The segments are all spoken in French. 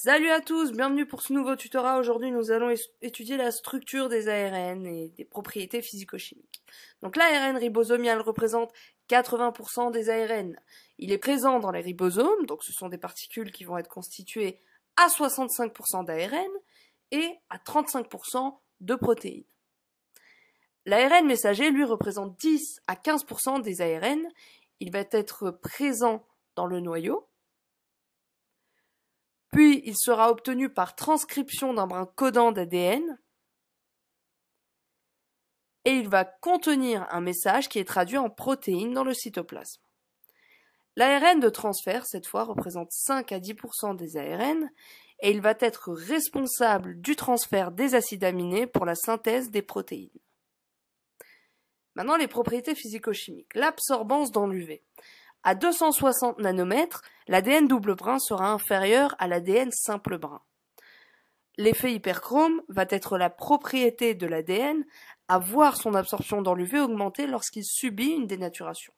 Salut à tous, bienvenue pour ce nouveau tutorat. Aujourd'hui, nous allons étudier la structure des ARN et des propriétés physico-chimiques. Donc l'ARN ribosomial représente 80% des ARN. Il est présent dans les ribosomes, donc ce sont des particules qui vont être constituées à 65% d'ARN et à 35% de protéines. L'ARN messager, lui, représente 10 à 15% des ARN. Il va être présent dans le noyau. Puis, il sera obtenu par transcription d'un brin codant d'ADN. Et il va contenir un message qui est traduit en protéines dans le cytoplasme. L'ARN de transfert, cette fois, représente 5 à 10% des ARN et il va être responsable du transfert des acides aminés pour la synthèse des protéines. Maintenant, les propriétés physico-chimiques. L'absorbance dans l'UV. À 260 nanomètres, l'ADN double brin sera inférieur à l'ADN simple brin. L'effet hyperchrome va être la propriété de l'ADN à voir son absorption dans l'UV augmenter lorsqu'il subit une dénaturation.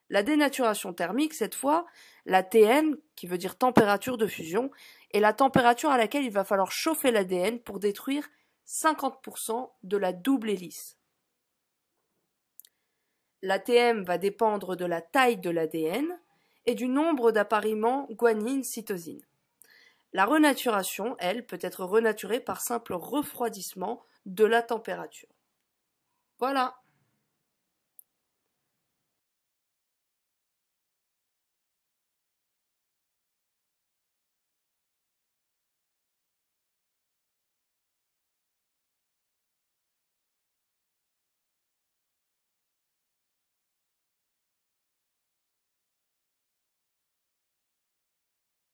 La dénaturation thermique, cette fois, la TN, qui veut dire température de fusion, est la température à laquelle il va falloir chauffer l'ADN pour détruire 50% de la double hélice. L'ATM va dépendre de la taille de l'ADN et du nombre d'appariements guanine-cytosine. La renaturation, elle, peut être renaturée par simple refroidissement de la température. Voilà.